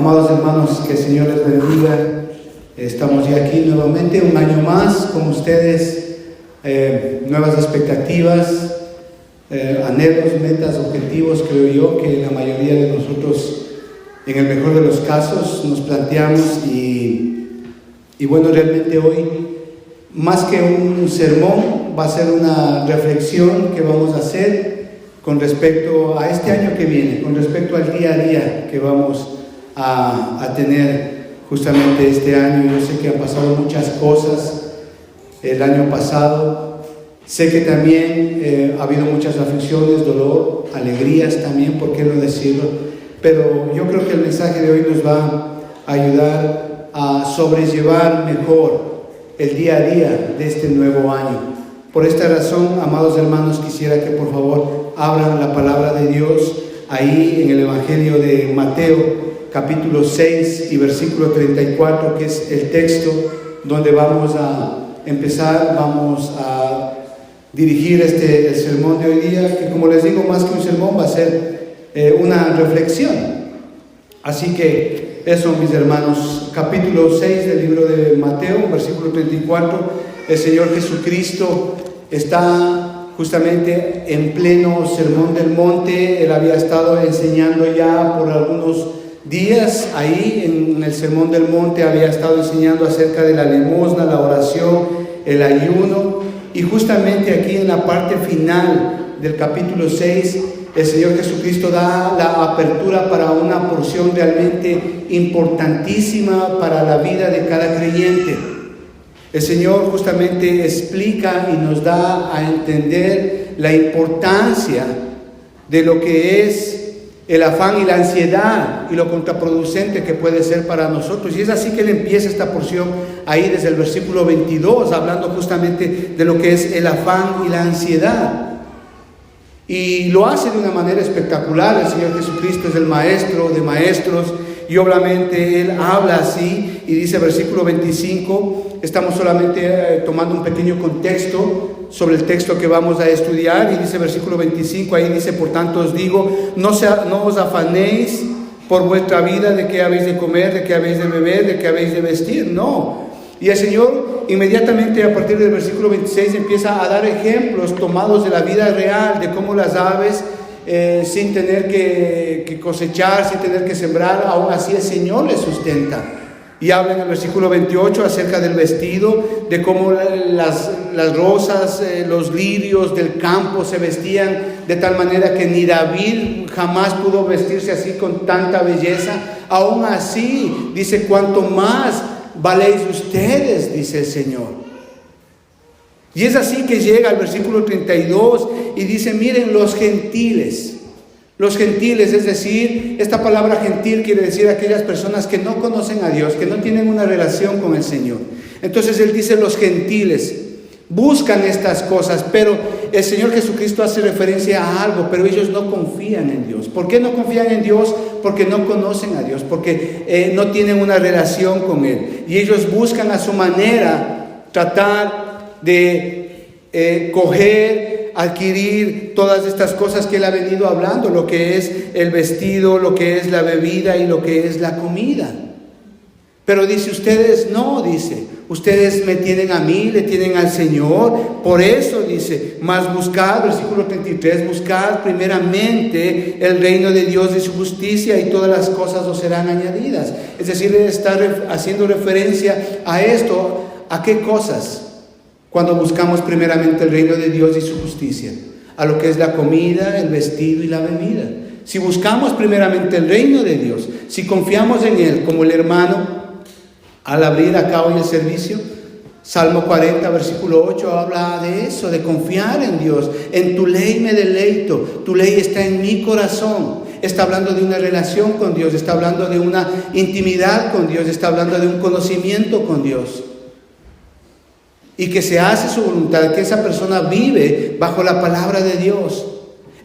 Amados hermanos, que el Señor les bendiga. Estamos ya aquí nuevamente, un año más con ustedes, nuevas expectativas, anhelos, metas, objetivos, creo yo, que la mayoría de nosotros, en el mejor de los casos, nos planteamos y bueno, realmente hoy, más que un sermón, va a ser una reflexión que vamos a hacer con respecto a este año que viene, con respecto al día a día que vamos a tener justamente este año. Yo sé que han pasado muchas cosas el año pasado, sé que también ha habido muchas aflicciones, dolor, alegrías también, ¿por qué no decirlo? Pero yo creo que el mensaje de hoy nos va a ayudar a sobrellevar mejor el día a día de este nuevo año. Por esta razón, amados hermanos, quisiera que por favor abran la palabra de Dios ahí en el Evangelio de Mateo, capítulo 6 y versículo 34, que es el texto donde vamos a empezar, vamos a dirigir el sermón de hoy día, que como les digo, más que un sermón va a ser una reflexión. Así que eso, mis hermanos, capítulo 6 del libro de Mateo, versículo 34, el Señor Jesucristo está justamente en pleno sermón del monte. Él había estado enseñando ya por algunos días ahí en el sermón del monte, había estado enseñando acerca de la limosna, la oración, el ayuno, y justamente aquí en la parte final del capítulo 6, el Señor Jesucristo da la apertura para una porción realmente importantísima para la vida de cada creyente. El Señor justamente explica y nos da a entender la importancia de lo que es el afán y la ansiedad y lo contraproducente que puede ser para nosotros. Y es así que Él empieza esta porción ahí desde el versículo 22, hablando justamente de lo que es el afán y la ansiedad. Y lo hace de una manera espectacular. El Señor Jesucristo es el maestro de maestros y obviamente Él habla así y dice versículo 25, estamos solamente tomando un pequeño contexto sobre el texto que vamos a estudiar, y dice versículo 25, ahí dice: por tanto os digo, no os afanéis por vuestra vida, de qué habéis de comer, de qué habéis de beber, de qué habéis de vestir. No. Y el Señor inmediatamente a partir del versículo 26 empieza a dar ejemplos tomados de la vida real, de cómo las aves sin tener que cosechar, sin tener que sembrar, aún así el Señor les sustenta. Y habla en el versículo 28 acerca del vestido, de cómo las rosas, los lirios del campo se vestían de tal manera que ni David jamás pudo vestirse así con tanta belleza. Aún así, dice: cuanto más valéis ustedes, dice el Señor. Y es así que llega al versículo 32 y dice: miren, los gentiles, es decir, esta palabra gentil quiere decir aquellas personas que no conocen a Dios, que no tienen una relación con el Señor. Entonces Él dice: los gentiles buscan estas cosas, pero el Señor Jesucristo hace referencia a algo, pero ellos no confían en Dios. ¿Por qué no confían en Dios? Porque no conocen a Dios, porque no tienen una relación con Él. Y ellos buscan a su manera tratar de coger, adquirir todas estas cosas que Él ha venido hablando, lo que es el vestido, lo que es la bebida y lo que es la comida. Pero dice: ustedes no, dice, ustedes me tienen a mí, le tienen al Señor. Por eso dice: más buscad, versículo 33, buscad primeramente el reino de Dios y su justicia, y todas las cosas os serán añadidas. Es decir, Él está haciendo referencia a esto. ¿A qué cosas? Cuando buscamos primeramente el reino de Dios y su justicia, a lo que es la comida, el vestido y la bebida. Si buscamos primeramente el reino de Dios, si confiamos en Él, como el hermano al abrir acá hoy el servicio, Salmo 40, versículo 8, habla de eso, de confiar en Dios. En tu ley me deleito, tu ley está en mi corazón. Está hablando de una relación con Dios, está hablando de una intimidad con Dios, está hablando de un conocimiento con Dios. Y que se hace su voluntad, que esa persona vive bajo la palabra de Dios.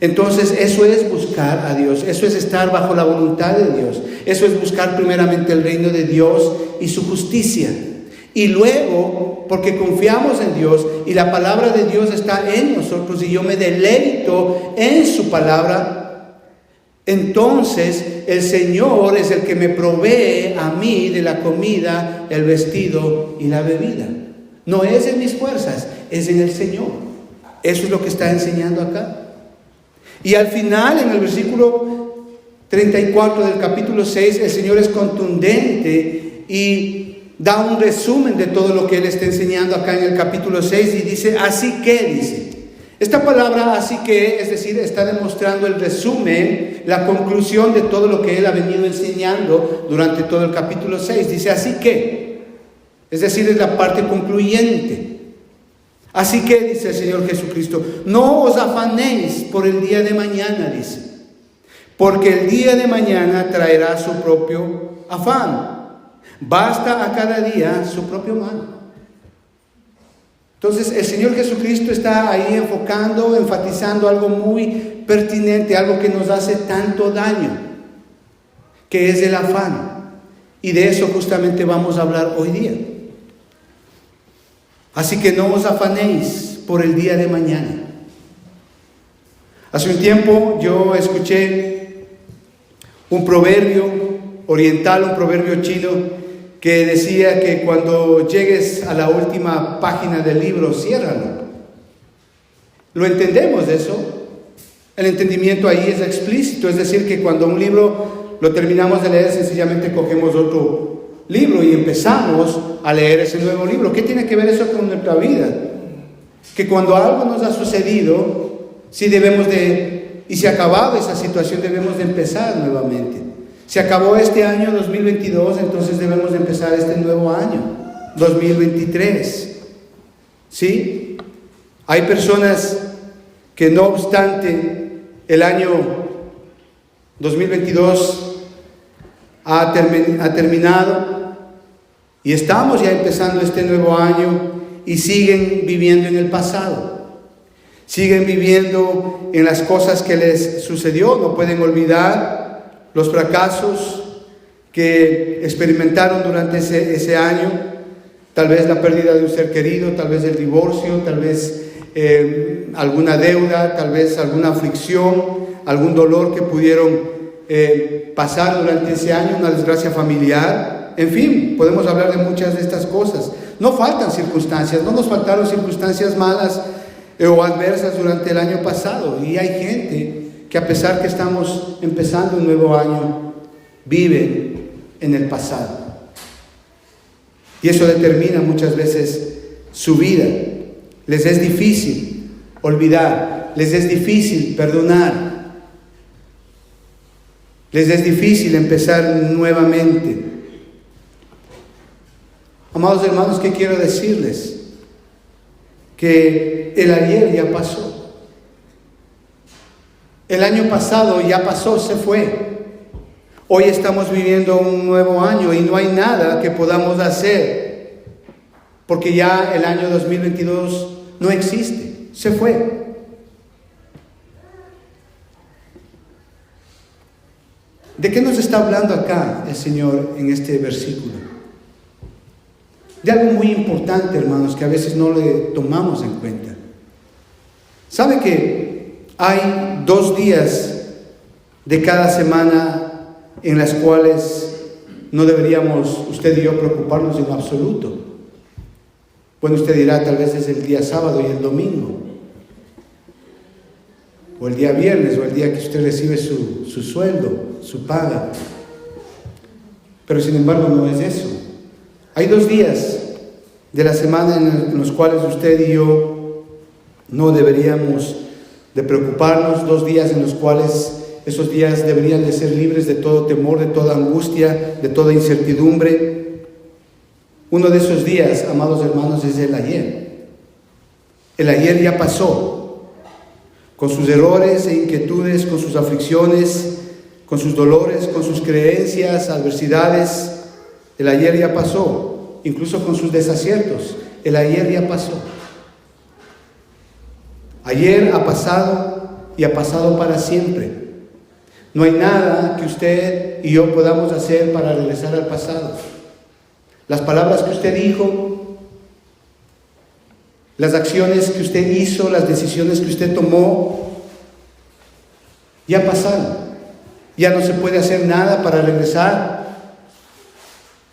Entonces eso es buscar a Dios, eso es estar bajo la voluntad de Dios, eso es buscar primeramente el reino de Dios y su justicia. Y luego, porque confiamos en Dios y la palabra de Dios está en nosotros y yo me deleito en su palabra, entonces el Señor es el que me provee a mí de la comida, el vestido y la bebida. No es en mis fuerzas, es en el Señor. Eso es lo que está enseñando acá. Y al final, en el versículo 34 del capítulo 6, el Señor es contundente y da un resumen de todo lo que Él está enseñando acá en el capítulo 6 y dice, así que, dice. Esta palabra así que, es decir, está demostrando el resumen, la conclusión de todo lo que Él ha venido enseñando durante todo el capítulo 6. Dice, así que, es decir, es la parte concluyente. Así que, dice el Señor Jesucristo, no os afanéis por el día de mañana, dice, porque el día de mañana traerá su propio afán. Basta a cada día su propio mal. Entonces el Señor Jesucristo está ahí enfatizando algo muy pertinente, algo que nos hace tanto daño, que es el afán. Y de eso justamente vamos a hablar hoy día. Así que no os afanéis por el día de mañana. Hace un tiempo yo escuché un proverbio oriental, un proverbio chino, que decía que cuando llegues a la última página del libro, ciérralo. ¿Lo entendemos de eso? El entendimiento ahí es explícito, es decir, que cuando un libro lo terminamos de leer, sencillamente cogemos otro libro y empezamos a leer ese nuevo libro. ¿Qué tiene que ver eso con nuestra vida? Que cuando algo nos ha sucedido, sí debemos de, y se ha acabado esa situación, debemos de empezar nuevamente. Se acabó este año 2022, entonces debemos de empezar este nuevo año, 2023. ¿Sí? Hay personas que no obstante el año 2022 ha terminado y estamos ya empezando este nuevo año y siguen viviendo en el pasado. Siguen viviendo en las cosas que les sucedió, no pueden olvidar los fracasos que experimentaron durante ese año, tal vez la pérdida de un ser querido, tal vez el divorcio, tal vez alguna deuda, tal vez alguna aflicción, algún dolor que pudieron pasar durante ese año, una desgracia familiar. En fin, podemos hablar de muchas de estas cosas. No faltan circunstancias, no nos faltaron circunstancias malas o adversas durante el año pasado, y hay gente que a pesar que estamos empezando un nuevo año, vive en el pasado. Y eso determina muchas veces su vida. Les es difícil olvidar, les es difícil perdonar, les es difícil empezar nuevamente. Amados hermanos, ¿qué quiero decirles? Que el ayer ya pasó. El año pasado ya pasó, se fue. Hoy estamos viviendo un nuevo año y no hay nada que podamos hacer, porque ya el año 2022 no existe, se fue. ¿De qué nos está hablando acá el Señor en este versículo? De algo muy importante, hermanos, que a veces no le tomamos en cuenta. ¿Sabe que hay 2 días de cada semana en las cuales no deberíamos usted y yo preocuparnos en absoluto? Bueno, usted dirá, tal vez es el día sábado y el domingo, o el día viernes, o el día que usted recibe su sueldo, su paga. Pero sin embargo no es eso. Hay 2 días de la semana en los cuales usted y yo no deberíamos de preocuparnos, 2 días en los cuales esos días deberían de ser libres de todo temor, de toda angustia, de toda incertidumbre. Uno de esos días, amados hermanos, es el ayer. El ayer ya pasó, con sus errores e inquietudes, con sus aflicciones, con sus dolores, con sus creencias, adversidades. El ayer ya pasó, incluso con sus desaciertos. El ayer ya pasó. Ayer ha pasado y ha pasado para siempre. No hay nada que usted y yo podamos hacer para regresar al pasado. Las palabras que usted dijo, las acciones que usted hizo, las decisiones que usted tomó, ya pasaron. Ya no se puede hacer nada para regresar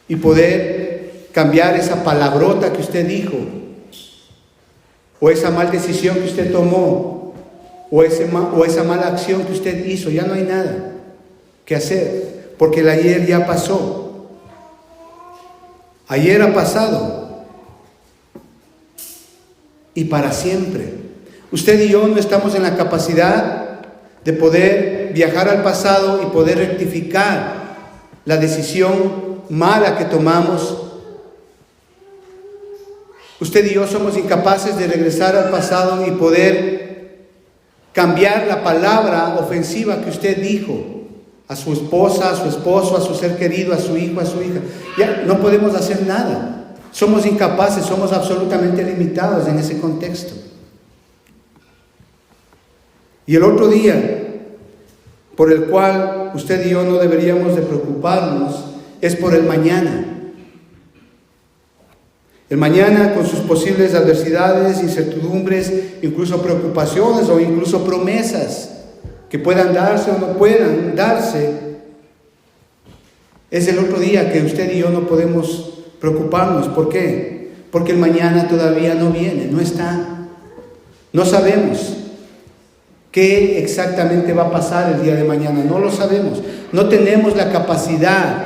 y poder cambiar esa palabrota que usted dijo, o esa mal decisión que usted tomó, o esa mala acción que usted hizo. Ya no hay nada que hacer, porque el ayer ya pasó. Ayer ha pasado y para siempre. Usted y yo no estamos en la capacidad de poder viajar al pasado y poder rectificar la decisión mala que tomamos. Usted y yo somos incapaces de regresar al pasado y poder cambiar la palabra ofensiva que usted dijo a su esposa, a su esposo, a su ser querido, a su hijo, a su hija. Ya no podemos hacer nada. Somos incapaces, somos absolutamente limitados en ese contexto. Y el otro día, por el cual usted y yo no deberíamos de preocuparnos, es por el mañana. El mañana, con sus posibles adversidades, incertidumbres, incluso preocupaciones o incluso promesas que puedan darse o no puedan darse, es el otro día que usted y yo no podemos preocuparnos. ¿Por qué? Porque el mañana todavía no viene, no está. No sabemos qué exactamente va a pasar el día de mañana, no lo sabemos. No tenemos la capacidad,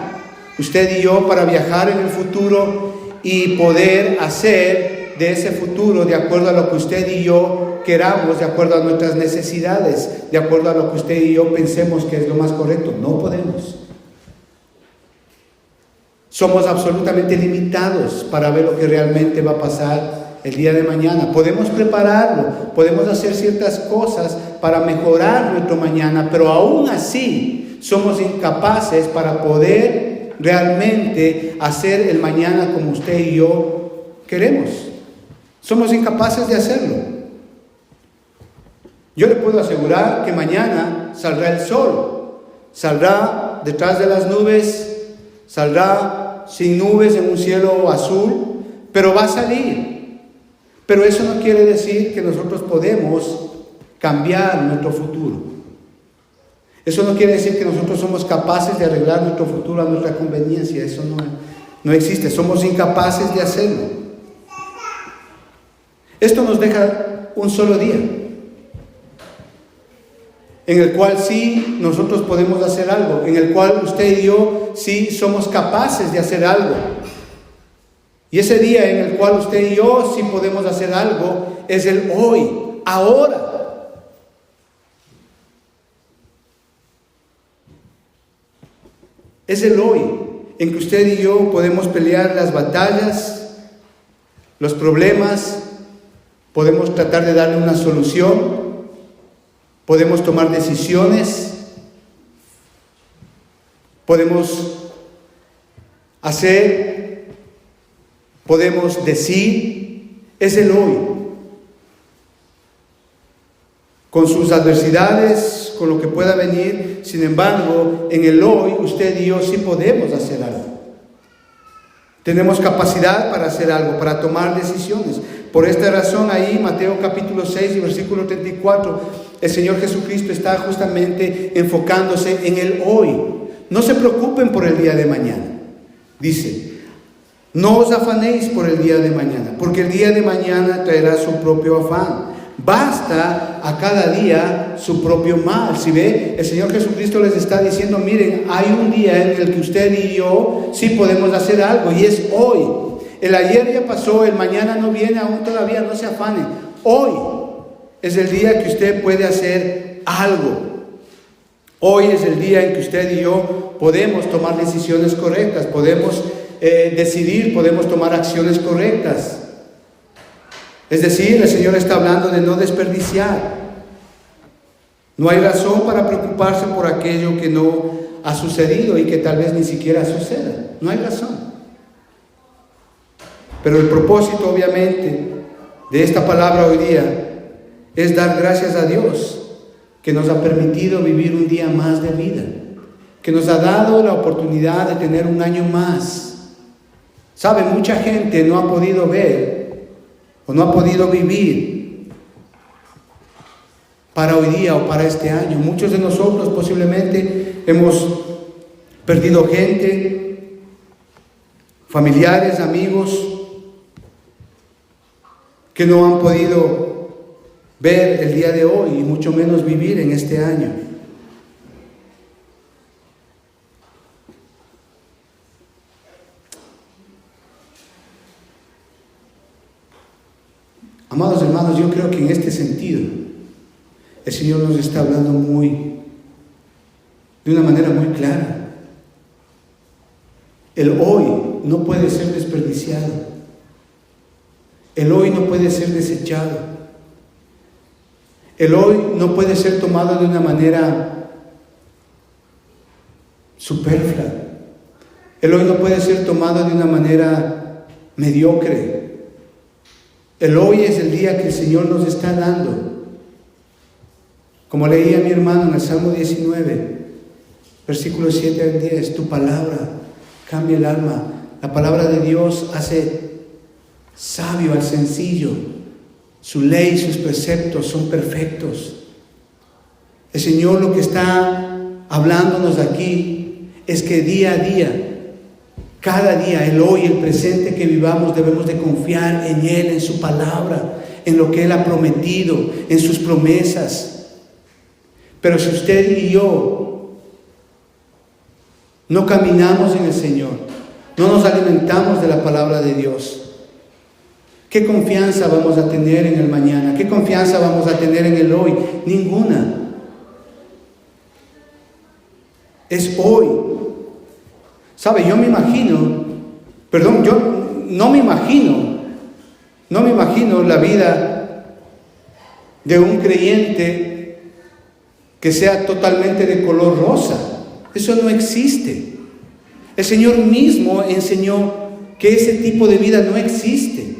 usted y yo, para viajar en el futuro y poder hacer de ese futuro de acuerdo a lo que usted y yo queramos, de acuerdo a nuestras necesidades, de acuerdo a lo que usted y yo pensemos que es lo más correcto. No podemos. Somos absolutamente limitados para ver lo que realmente va a pasar el día de mañana. Podemos prepararlo, podemos hacer ciertas cosas para mejorar nuestro mañana, pero aún así somos incapaces para poder realmente hacer el mañana como usted y yo queremos. Somos incapaces de hacerlo. Yo le puedo asegurar que mañana saldrá el sol, saldrá detrás de las nubes, saldrá sin nubes en un cielo azul, pero va a salir. Pero eso no quiere decir que nosotros podemos cambiar nuestro futuro. Eso no quiere decir que nosotros somos capaces de arreglar nuestro futuro a nuestra conveniencia. Eso no existe. Somos incapaces de hacerlo. Esto nos deja un solo día, en el cual sí nosotros podemos hacer algo, en el cual usted y yo sí somos capaces de hacer algo. Y ese día en el cual usted y yo sí podemos hacer algo es el hoy, ahora. Es el hoy en que usted y yo podemos pelear las batallas, los problemas, podemos tratar de darle una solución, podemos tomar decisiones, podemos hacer, podemos decir. Es el hoy, con sus adversidades, con lo que pueda venir. Sin embargo, en el hoy, usted y yo sí podemos hacer algo. Tenemos capacidad para hacer algo, para tomar decisiones. Por esta razón, ahí, Mateo capítulo 6 y versículo 34, el Señor Jesucristo está justamente enfocándose en el hoy. No se preocupen por el día de mañana. Dice, no os afanéis por el día de mañana, porque el día de mañana traerá su propio afán. Basta a cada día su propio mal. Si ve, el Señor Jesucristo les está diciendo, miren, hay un día en el que usted y yo sí podemos hacer algo, y es hoy. El ayer ya pasó, el mañana no viene aún todavía, no se afanen. Hoy es el día que usted puede hacer algo. Hoy es el día en que usted y yo podemos tomar decisiones correctas, podemos decidir, podemos tomar acciones correctas. Es decir, el Señor está hablando de no desperdiciar. No hay razón para preocuparse por aquello que no ha sucedido y que tal vez ni siquiera suceda. No hay razón. Pero el propósito, obviamente, de esta palabra hoy día es dar gracias a Dios que nos ha permitido vivir un día más de vida, que nos ha dado la oportunidad de tener un año más. ¿Sabe? Mucha gente no ha podido ver o no ha podido vivir para hoy día o para este año. Muchos de nosotros posiblemente hemos perdido gente, familiares, amigos, que no han podido ver el día de hoy y mucho menos vivir en este año. Amados hermanos, yo creo que en este sentido el Señor nos está hablando de una manera muy clara. El hoy no puede ser desperdiciado. El hoy no puede ser desechado. El hoy no puede ser tomado de una manera superflua. El hoy no puede ser tomado de una manera mediocre. El hoy es el día que el Señor nos está dando. Como leía mi hermano en el Salmo 19, versículos 7 al 10, tu palabra cambia el alma. La palabra de Dios hace sabio al sencillo. Su ley y sus preceptos son perfectos. El Señor lo que está hablándonos aquí es que día a día, cada día, el hoy, el presente que vivamos, debemos de confiar en Él, en su palabra, en lo que Él ha prometido, en sus promesas. Pero si usted y yo no caminamos en el Señor, no nos alimentamos de la palabra de Dios, ¿qué confianza vamos a tener en el mañana? ¿Qué confianza vamos a tener en el hoy? Ninguna. Es hoy. ¿Sabe? Yo no me imagino la vida de un creyente que sea totalmente de color rosa. Eso no existe. El Señor mismo enseñó que ese tipo de vida no existe.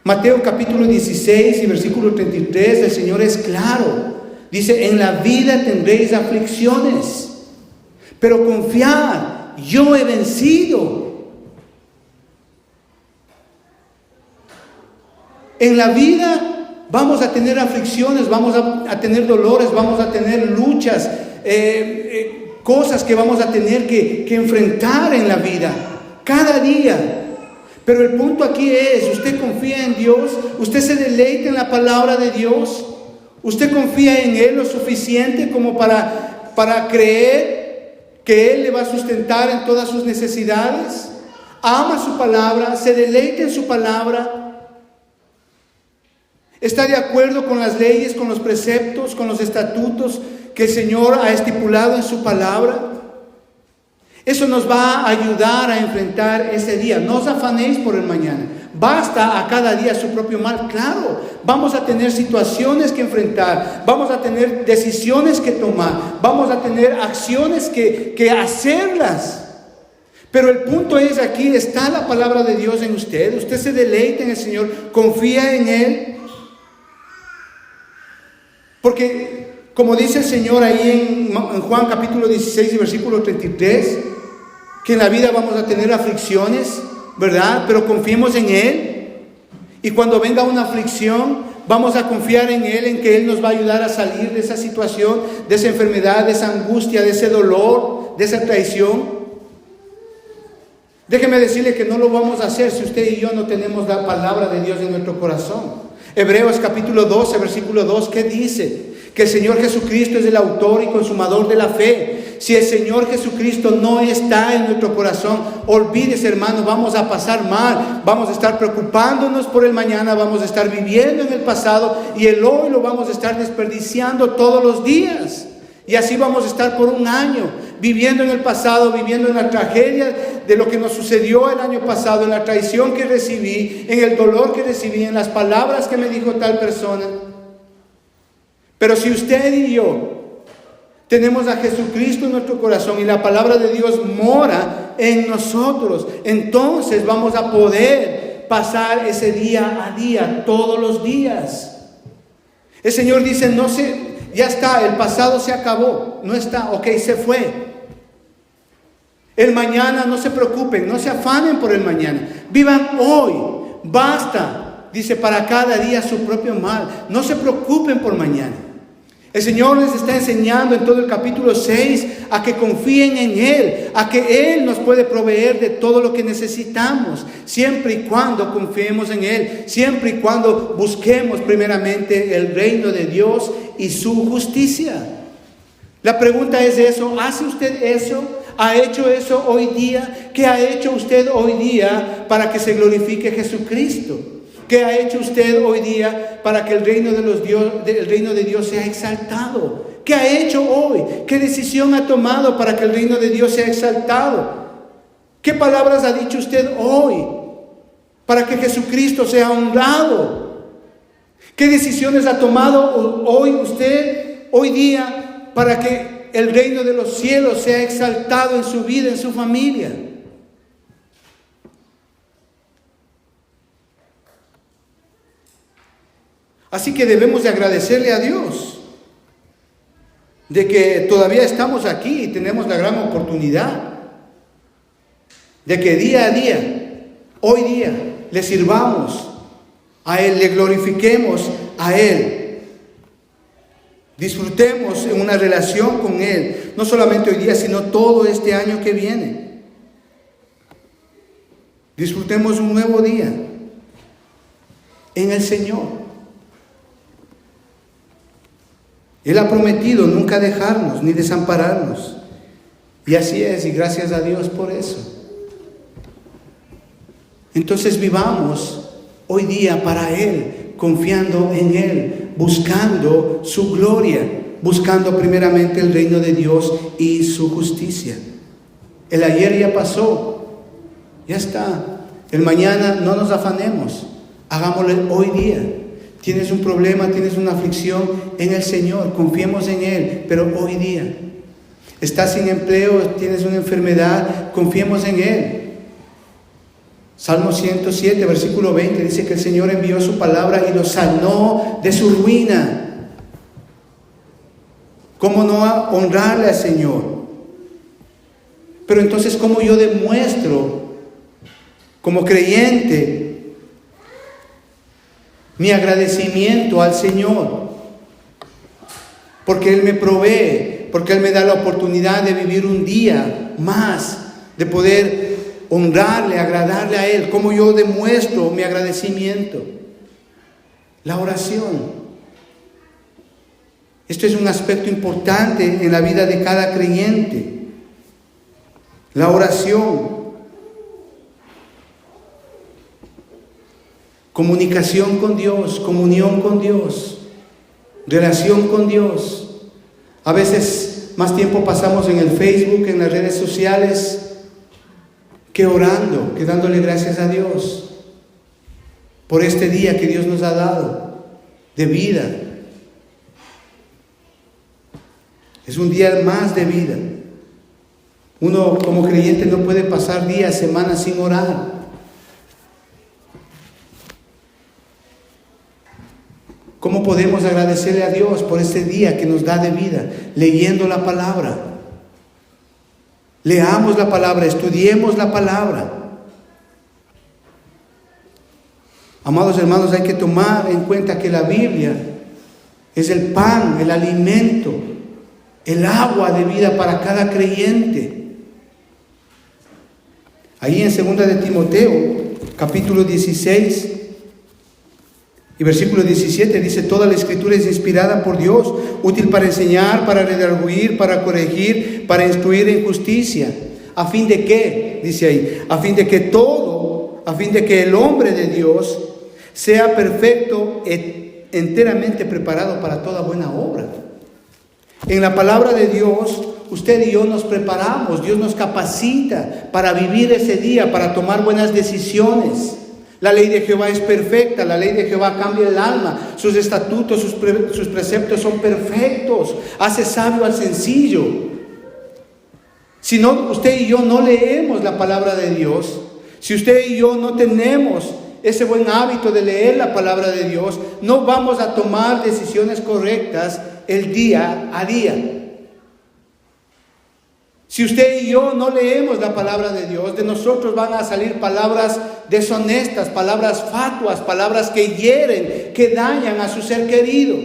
Mateo capítulo 16 y versículo 33, el Señor es claro. Dice, en la vida tendréis aflicciones, pero confiad, yo he vencido. En la vida vamos a tener aflicciones, vamos a tener dolores, vamos a tener luchas, cosas que vamos a tener que enfrentar en la vida, cada día. Pero el punto aquí es, usted confía en Dios, usted se deleita en la palabra de Dios, usted confía en Él lo suficiente como para creer que Él le va a sustentar en todas sus necesidades, ama su palabra, se deleita en su palabra, está de acuerdo con las leyes, con los preceptos, con los estatutos que el Señor ha estipulado en su palabra. Eso nos va a ayudar a enfrentar ese día. No os afanéis por el mañana. Basta a cada día su propio mal. Claro, vamos a tener situaciones que enfrentar. Vamos a tener decisiones que tomar. Vamos a tener acciones que hacerlas. Pero el punto es, aquí está la palabra de Dios en usted. Usted se deleita en el Señor. Confía en Él. Porque, como dice el Señor ahí en Juan capítulo 16 y versículo 33, que en la vida vamos a tener aflicciones, ¿verdad? Pero confiemos en Él. Y cuando venga una aflicción, vamos a confiar en Él, en que Él nos va a ayudar a salir de esa situación, de esa enfermedad, de esa angustia, de ese dolor, de esa traición. Déjeme decirle que no lo vamos a hacer si usted y yo no tenemos la palabra de Dios en nuestro corazón. Hebreos capítulo 12, versículo 2, ¿qué dice? Que el Señor Jesucristo es el autor y consumador de la fe. Si el Señor Jesucristo no está en nuestro corazón, olvídese, hermano, vamos a pasar mal, vamos a estar preocupándonos por el mañana, vamos a estar viviendo en el pasado y el hoy lo vamos a estar desperdiciando todos los días. Y así vamos a estar por un año, viviendo en el pasado, viviendo en la tragedia de lo que nos sucedió el año pasado, en la traición que recibí, en el dolor que recibí, en las palabras que me dijo tal persona. Pero si usted y yo tenemos a Jesucristo en nuestro corazón y la palabra de Dios mora en nosotros, entonces vamos a poder pasar ese día a día, todos los días. El Señor dice, ya está, el pasado se acabó, no está, ok, se fue. El mañana, no se preocupen, no se afanen por el mañana, vivan hoy, basta, dice, para cada día su propio mal, no se preocupen por mañana. El Señor les está enseñando en todo el capítulo 6 a que confíen en Él, a que Él nos puede proveer de todo lo que necesitamos, siempre y cuando confiemos en Él, siempre y cuando busquemos primeramente el reino de Dios y su justicia. La pregunta es eso: ¿hace usted eso? ¿Ha hecho eso hoy día? ¿Qué ha hecho usted hoy día para que se glorifique Jesucristo? ¿Qué ha hecho usted hoy día para que el reino de Dios sea exaltado? ¿Qué ha hecho hoy? ¿Qué decisión ha tomado para que el reino de Dios sea exaltado? ¿Qué palabras ha dicho usted hoy para que Jesucristo sea honrado? ¿Qué decisiones ha tomado hoy usted, hoy día, para que el reino de los cielos sea exaltado en su vida, en su familia? Así que debemos de agradecerle a Dios de que todavía estamos aquí y tenemos la gran oportunidad de que día a día, hoy día, le sirvamos a Él, le glorifiquemos a Él, disfrutemos en una relación con Él, no solamente hoy día, sino todo este año que viene. Disfrutemos un nuevo día en el Señor. Él ha prometido nunca dejarnos ni desampararnos. Y así es, y gracias a Dios por eso. Entonces vivamos hoy día para Él, confiando en Él, buscando su gloria, buscando primeramente el reino de Dios y su justicia. El ayer ya pasó, ya está. El mañana no nos afanemos, hagámoslo hoy día. Tienes un problema, tienes una aflicción, en el Señor, confiemos en Él, pero hoy día. Estás sin empleo, tienes una enfermedad, confiemos en Él. Salmo 107, versículo 20, dice que el Señor envió su palabra y lo sanó de su ruina. ¿Cómo no honrarle al Señor? Pero entonces, ¿cómo yo demuestro como creyente mi agradecimiento al Señor? Porque Él me provee, porque Él me da la oportunidad de vivir un día más, de poder honrarle, agradarle a Él. ¿Cómo yo demuestro mi agradecimiento? La oración. Esto es un aspecto importante en la vida de cada creyente. La oración. Comunicación con Dios, comunión con Dios, relación con Dios. A veces más tiempo pasamos en el Facebook, en las redes sociales, que orando, que dándole gracias a Dios por este día que Dios nos ha dado de vida. Es un día más de vida. Uno como creyente no puede pasar días, semanas sin orar. ¿Cómo podemos agradecerle a Dios por este día que nos da de vida? Leyendo la palabra. Leamos la palabra, estudiemos la palabra. Amados hermanos, hay que tomar en cuenta que la Biblia es el pan, el alimento, el agua de vida para cada creyente. Ahí en 2 de Timoteo, capítulo 16 y versículo 17 dice: toda la escritura es inspirada por Dios, útil para enseñar, para redarguir, para corregir, para instruir en justicia. ¿A fin de qué? Dice ahí, a fin de que el hombre de Dios sea perfecto, enteramente preparado para toda buena obra. En la palabra de Dios, usted y yo nos preparamos, Dios nos capacita para vivir ese día, para tomar buenas decisiones. La ley de Jehová es perfecta, la ley de Jehová cambia el alma, sus estatutos, sus preceptos son perfectos, hace sabio al sencillo. Si no, usted y yo no leemos la palabra de Dios, si usted y yo no tenemos ese buen hábito de leer la palabra de Dios, no vamos a tomar decisiones correctas el día a día. Si usted y yo no leemos la palabra de Dios, de nosotros van a salir palabras deshonestas, palabras fatuas, palabras que hieren, que dañan a su ser querido.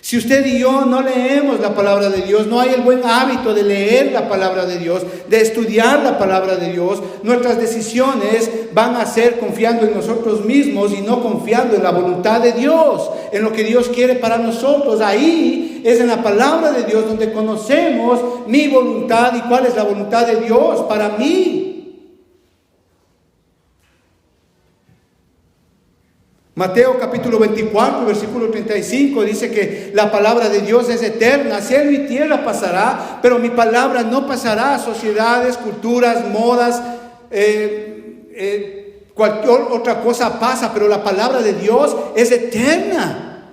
Si usted y yo no leemos la palabra de Dios, no hay el buen hábito de leer la palabra de Dios, de estudiar la palabra de Dios, nuestras decisiones van a ser confiando en nosotros mismos y no confiando en la voluntad de Dios, en lo que Dios quiere para nosotros. Ahí es en la palabra de Dios donde conocemos mi voluntad y cuál es la voluntad de Dios para mí. Mateo capítulo 24, versículo 35 dice que la palabra de Dios es eterna. Cielo y tierra pasará, pero mi palabra no pasará. Sociedades, culturas, modas, cualquier otra cosa pasa, pero la palabra de Dios es eterna.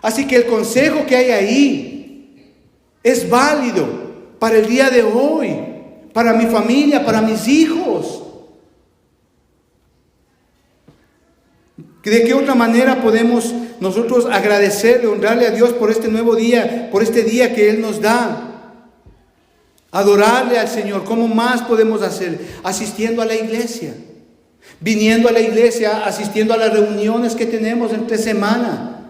Así que el consejo que hay ahí es válido para el día de hoy, para mi familia, para mis hijos. ¿De qué otra manera podemos nosotros agradecerle, honrarle a Dios por este nuevo día, por este día que Él nos da? Adorarle al Señor. ¿Cómo más podemos hacer? Asistiendo a la iglesia, viniendo a la iglesia, asistiendo a las reuniones que tenemos entre semana,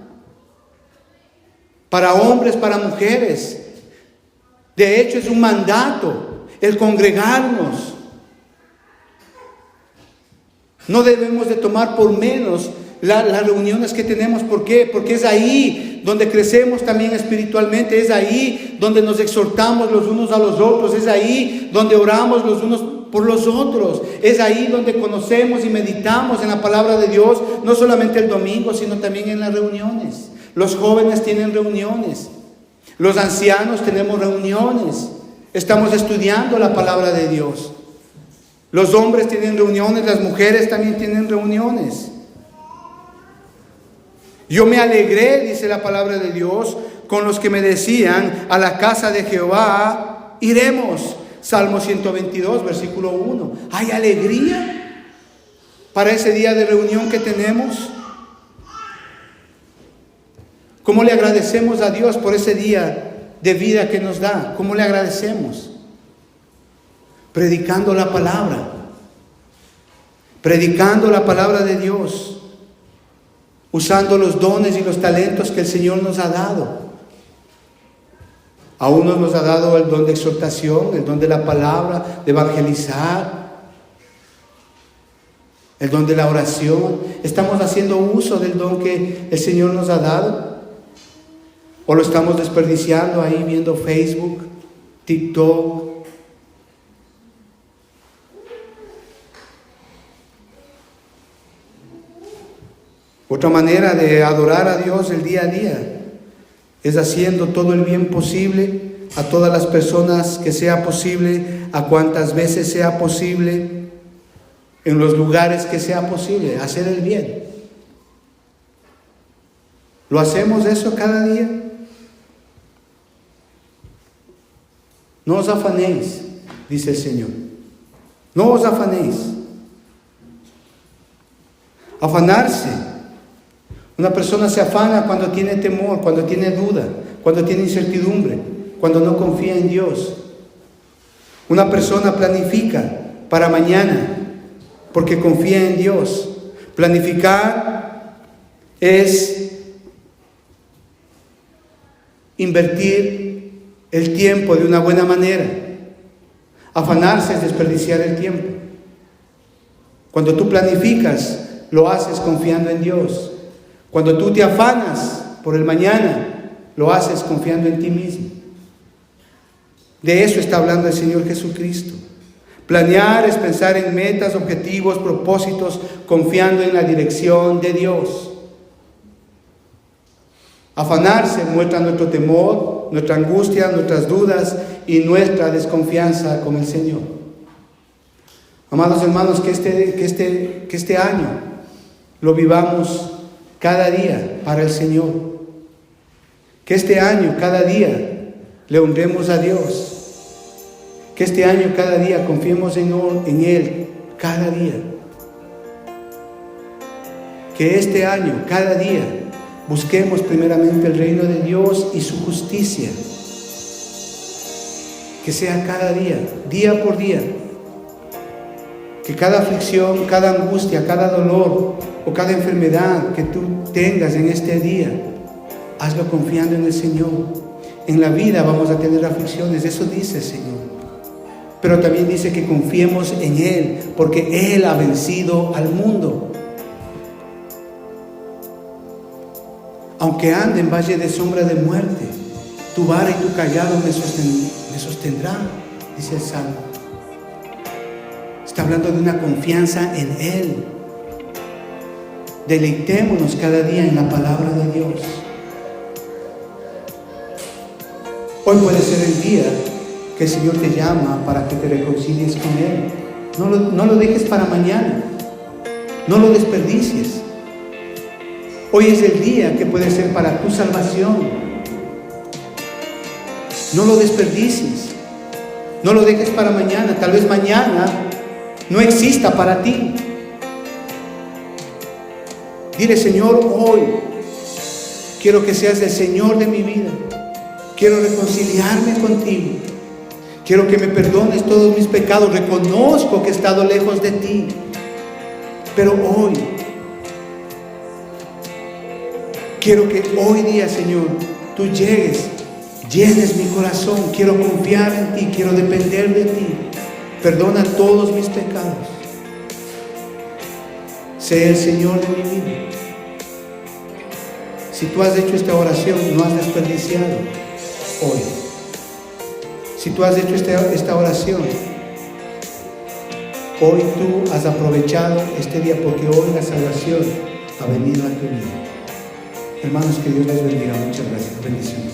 para hombres, para mujeres. De hecho, es un mandato el congregarnos. No debemos de tomar por menos las reuniones que tenemos. ¿Por qué? Porque es ahí donde crecemos también espiritualmente, es ahí donde nos exhortamos los unos a los otros, es ahí donde oramos los unos por los otros, es ahí donde conocemos y meditamos en la palabra de Dios, no solamente el domingo, sino también en las reuniones. Los jóvenes tienen reuniones, los ancianos tenemos reuniones, estamos estudiando la palabra de Dios. Los hombres tienen reuniones, las mujeres también tienen reuniones. Yo me alegré, dice la palabra de Dios, con los que me decían, a la casa de Jehová iremos. Salmo 122, versículo 1. ¿Hay alegría para ese día de reunión que tenemos? ¿Cómo le agradecemos a Dios por ese día de vida que nos da? ¿Cómo le agradecemos? Predicando la palabra de Dios, usando los dones y los talentos que el Señor nos ha dado. A unos nos ha dado el don de exhortación, el don de la palabra, de evangelizar, el don de la oración. ¿Estamos haciendo uso del don que el Señor nos ha dado? ¿O lo estamos desperdiciando ahí viendo Facebook, TikTok? Otra manera de adorar a Dios el día a día es haciendo todo el bien posible a todas las personas que sea posible, a cuantas veces sea posible, en los lugares que sea posible, hacer el bien. ¿Lo hacemos eso cada día? No os afanéis, dice el Señor. No os afanéis. Afanarse. Una persona se afana cuando tiene temor, cuando tiene duda, cuando tiene incertidumbre, cuando no confía en Dios. Una persona planifica para mañana porque confía en Dios. Planificar es invertir el tiempo de una buena manera. Afanarse es desperdiciar el tiempo. Cuando tú planificas, lo haces confiando en Dios. Cuando tú te afanas por el mañana, lo haces confiando en ti mismo. De eso está hablando el Señor Jesucristo. Planear es pensar en metas, objetivos, propósitos, confiando en la dirección de Dios. Afanarse muestra nuestro temor, nuestra angustia, nuestras dudas y nuestra desconfianza con el Señor. Amados hermanos, que este año lo vivamos cada día para el Señor. Que este año, cada día, le honremos a Dios. Que este año, cada día, confiemos en Él, cada día. Que este año, cada día, busquemos primeramente el reino de Dios y su justicia. Que sea cada día, día por día. Que cada aflicción, cada angustia, cada dolor, o cada enfermedad que tú tengas en este día, hazlo confiando en el Señor. En la vida vamos a tener aflicciones, eso dice el Señor. Pero también dice que confiemos en Él, porque Él ha vencido al mundo. Aunque ande en valle de sombra de muerte, tu vara y tu callado me sostendrá, dice el Salmo. Está hablando de una confianza en Él. Deleitémonos cada día en la palabra de Dios. Hoy puede ser el día que el Señor te llama para que te reconcilies con Él. No lo dejes para mañana. No lo desperdicies. Hoy es el día que puede ser para tu salvación. No lo desperdicies. No lo dejes para mañana. Tal vez mañana no exista para ti. Dile: Señor, hoy quiero que seas el Señor de mi vida. Quiero reconciliarme contigo. Quiero que me perdones todos mis pecados. Reconozco que he estado lejos de ti. Pero hoy quiero que hoy día, Señor, tú llenes mi corazón. Quiero confiar en ti. Quiero depender de ti. Perdona todos mis pecados. Sé el Señor de mi vida. Si tú has hecho esta oración, no has desperdiciado hoy. Si tú has hecho esta oración, hoy tú has aprovechado este día, porque hoy la salvación ha venido a tu vida. Hermanos, que Dios les bendiga. Muchas gracias. Bendiciones.